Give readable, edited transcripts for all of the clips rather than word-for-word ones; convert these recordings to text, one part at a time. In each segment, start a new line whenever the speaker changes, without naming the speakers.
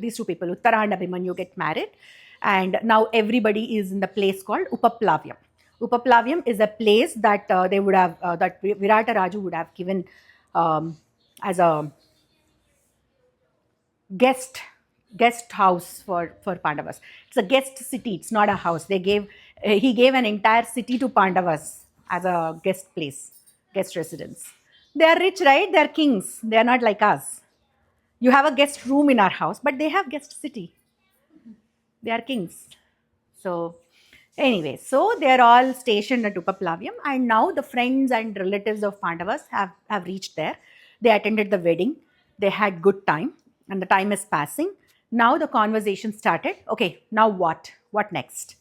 these two people, Uttara and Abhimanyu, get married, and now everybody is in the place called Upaplavyam. Upaplavyam is a place that they would have that Virata Raju would have given as a guest house for Pandavas. It's a guest city. It's not a house. He gave an entire city to Pandavas as a guest place, guest residence. They are rich, right? They are kings. They are not like us. You have a guest room in our house, but they have guest city. They are kings. So anyway, so they are all stationed at Upaplavyam, and now the friends and relatives of Pandavas have reached there. They attended the wedding. They had good time, and the time is passing. Now the conversation started. Okay, now what? What next?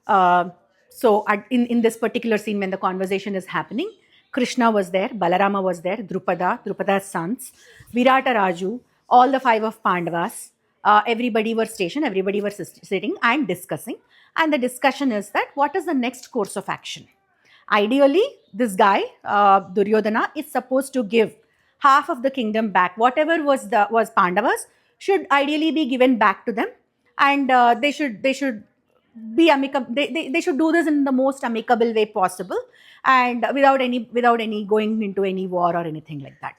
In this particular scene, when the conversation is happening, Krishna was there, Balarama was there, Drupada's sons, Virata Raju, all the five of Pandavas. Everybody were stationed, everybody were sitting and discussing. And the discussion is that what is the next course of action? Ideally, this guy, Duryodhana, is supposed to give half of the kingdom back. Whatever was Pandavas should ideally be given back to them, and they should be amicable. They should do this in the most amicable way possible, and without any going into any war or anything like that.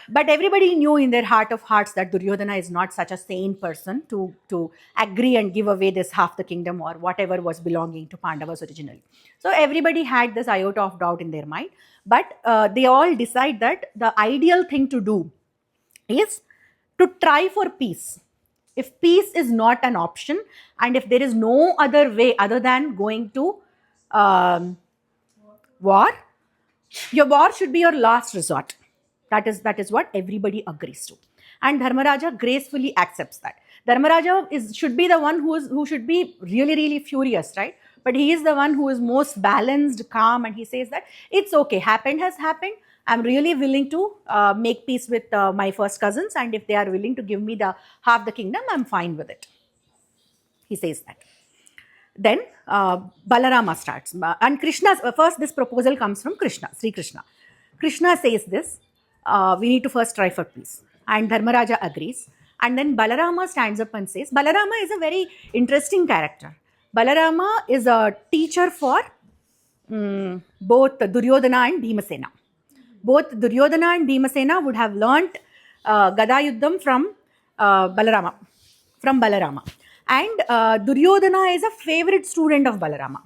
But everybody knew in their heart of hearts that Duryodhana is not such a sane person to agree and give away this half the kingdom or whatever was belonging to Pandavas originally. So everybody had this iota of doubt in their mind, but they all decide that the ideal thing to do is to try for peace. If peace is not an option, and if there is no other way other than going to war, your war should be your last resort. That is what everybody agrees to. And Dharmaraja gracefully accepts that. Dharmaraja should be the one who should be really, really furious, right? But he is the one who is most balanced, calm, and he says that it's okay, happened has happened. I'm really willing to make peace with my first cousins, and if they are willing to give me the half the kingdom, I'm fine with it. He says that. Then Balarama starts, and Krishna first. This proposal comes from Krishna, Sri Krishna. Krishna says this: we need to first try for peace, and Dharmaraja agrees. And then Balarama stands up and says, Balarama is a very interesting character. Balarama is a teacher for both Duryodhana and Bhimasena. Both Duryodhana and Bhimasena would have learnt Gada Yuddham from Balarama. And Duryodhana is a favorite student of Balarama.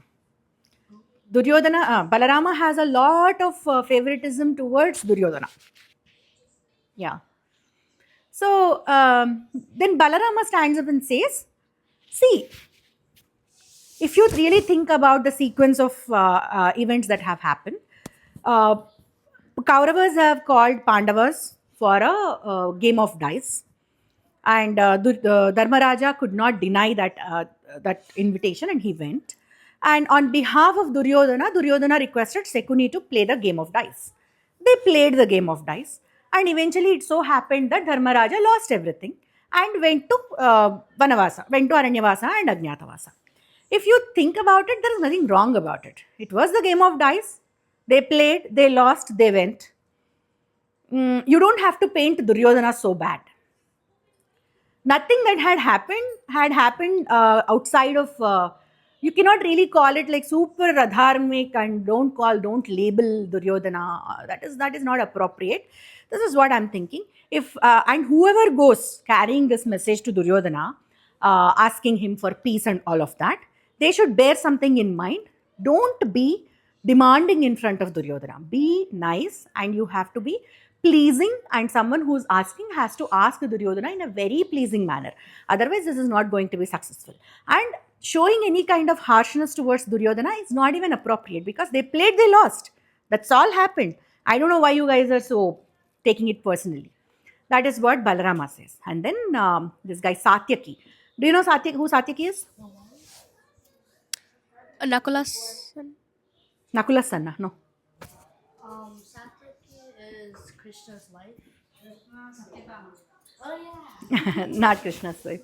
Balarama has a lot of favoritism towards Duryodhana. Yeah. So then Balarama stands up and says, see, if you really think about the sequence of events that have happened, Kauravas have called Pandavas for a game of dice. And Dharmaraja could not deny that invitation, and he went. And on behalf of Duryodhana requested Sekuni to play the game of dice. They played the game of dice, and eventually it so happened that Dharmaraja lost everything and went to Vanavasa, went to Aranyavasa and Ajnatavasa. If you think about it, there is nothing wrong about it. It was the game of dice. They played, they lost, they went. You don't have to paint Duryodhana so bad. Nothing that had happened outside of. You cannot really call it like super adharmic, and don't label Duryodhana. That is not appropriate. This is what I'm thinking. If and whoever goes carrying this message to Duryodhana, asking him for peace and all of that, they should bear something in mind. Don't be demanding in front of Duryodhana. Be nice, and you have to be pleasing, and someone who is asking has to ask Duryodhana in a very pleasing manner. Otherwise, this is not going to be successful. And showing any kind of harshness towards Duryodhana is not even appropriate, because they played, they lost. That's all happened. I don't know why you guys are so taking it personally. That is what Balarama says. And then this guy Satyaki. Do you know who Satyaki is?
Nakula's son?
Nakula's son, no.
Satyaki is Krishna's wife.
Not Krishna's wife.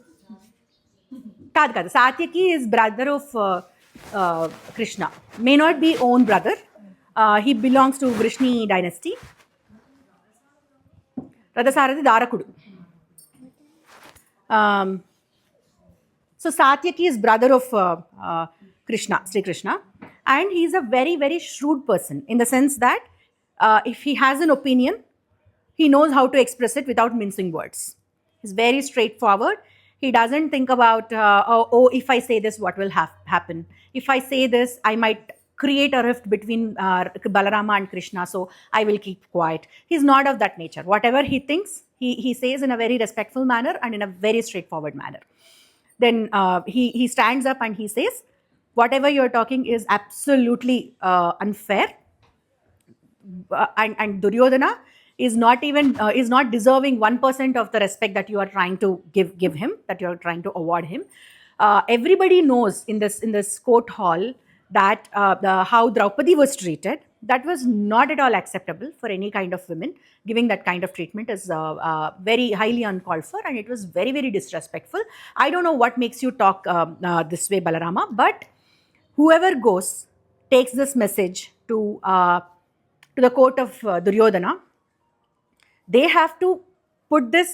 Satyaki is brother of Krishna. May not be own brother. He belongs to Vrishni dynasty. Radhasarathi Darakudu. So Satyaki is brother of Krishna, Sri Krishna, and he is a very, very shrewd person in the sense that if he has an opinion, he knows how to express it without mincing words. He's very straightforward. He doesn't think about, if I say this, what will happen? If I say this, I might create a rift between Balarama and Krishna, so I will keep quiet. He's not of that nature. Whatever he thinks, he says in a very respectful manner and in a very straightforward manner. Then he stands up and he says, whatever you're talking is absolutely unfair. And Duryodhana is not even is not deserving 1% of the respect that you are trying to give him, that you are trying to award him. Everybody knows in this court hall that how Draupadi was treated. That was not at all acceptable for any kind of women. Giving that kind of treatment is very highly uncalled for, and it was very, very disrespectful. I don't know what makes you talk this way, Balarama, but whoever goes takes this message to the court of Duryodhana. They have to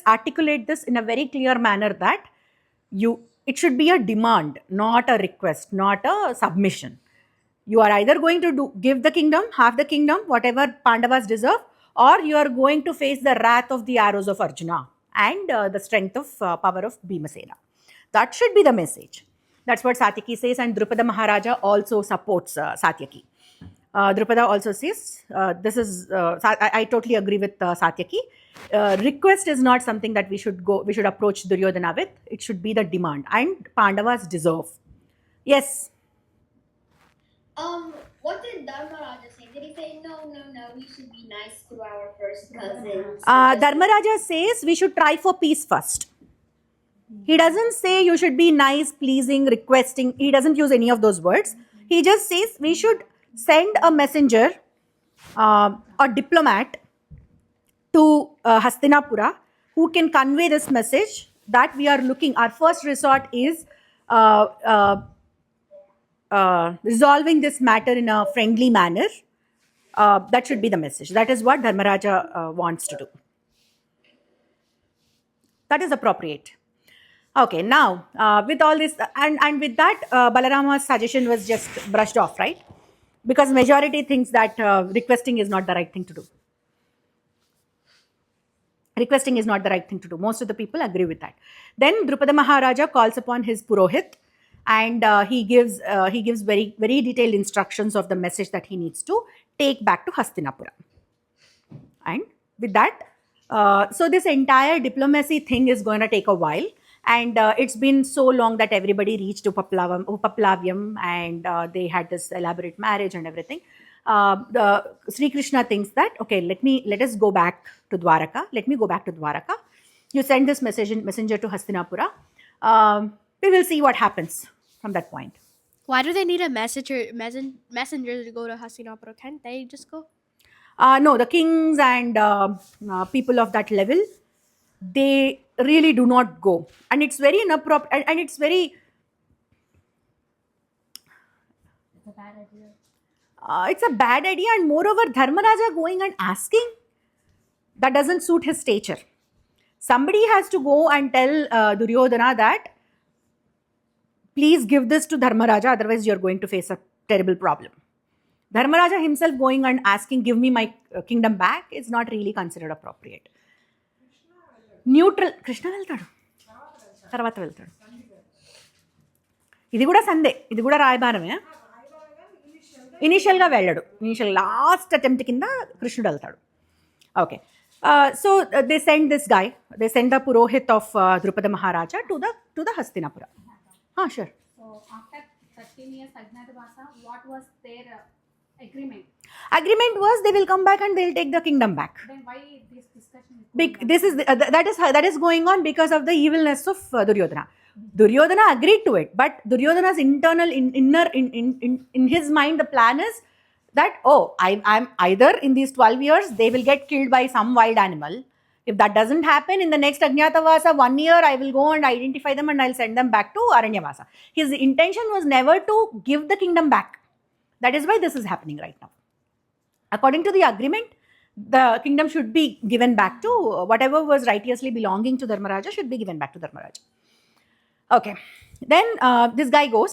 articulate this in a very clear manner that it should be a demand, not a request, not a submission. You are either going to give the kingdom, half the kingdom, whatever Pandavas deserve, or you are going to face the wrath of the arrows of Arjuna and the strength of power of Bhimasena. That should be the message. That's what Satyaki says, and Drupada Maharaja also supports Satyaki. Drupada also says, I totally agree with Satyaki. Request is not something that we should approach Duryodhana with. It should be the demand, and Pandavas deserve. Yes.
What did Dharmaraja say? Did he say, no, we should be nice to our first cousins?
Dharmaraja says we should try for peace first. He doesn't say you should be nice, pleasing, requesting. He doesn't use any of those words. He just says we should send a messenger, a diplomat to Hastinapura who can convey this message that we are looking, our first resort is resolving this matter in a friendly manner. That should be the message. That is what Dharmaraja wants to do. That is appropriate. Okay, now with all this, and with that, Balarama's suggestion was just brushed off, right? Because majority thinks that requesting is not the right thing to do. Requesting is not the right thing to do. Most of the people agree with that. Then Drupada Maharaja calls upon his Purohit, and he gives very, very detailed instructions of the message that he needs to take back to Hastinapura. And with that, so this entire diplomacy thing is going to take a while. And it's been so long that everybody reached Upaplavyam, and they had this elaborate marriage and everything. Sri Krishna thinks that, okay, let us go back to Dwaraka. Let me go back to Dwaraka. You send this messenger to Hastinapura. We will see what happens from that point.
Why do they need a messenger to go to Hastinapura? Can't they just go?
No, the kings and people of that level, they really do not go, and it's very inappropriate, and it's very.
It's a bad idea.
It's a bad idea, and moreover, Dharmaraja going and asking, that doesn't suit his stature. Somebody has to go and tell Duryodhana that, please give this to Dharmaraja, otherwise you're going to face a terrible problem. Dharmaraja himself going and asking, give me my kingdom back, is not really considered appropriate. Neutral Krishna వెళ్తాడు, తర్వాత వెళ్తాడు. ఇది కూడా సందే, ఇది కూడా రాయబారమే. ఇనీషియల్గా వెళ్ళడు, ఇనీషియల్ లాస్ట్ అటెంప్ట్ కింద కృష్ణుడు వెళ్తాడు. Okay, so they send this guy, they send the Purohit of Drupada Maharaja to the Hastinapura. Sure.
So after 13 years Ajnatavasa, what was their agreement?
Agreement was they will come back and they'll take the kingdom back.
Then why this discussion is
that is going on because of the evilness of Duryodhana. Duryodhana agreed to it, but Duryodhana's internal in his mind, the plan is that, I'm either in these 12 years they will get killed by some wild animal. If that doesn't happen, in the next Ajnatavasa 1 year, I will go and identify them and I'll send them back to Aranyavasa. His intention was never to give the kingdom back. That is why this is happening right now. According to the agreement, the kingdom should be given back to whatever was righteously belonging to Dharmaraja should be given back to Dharmaraja. Okay, then this guy goes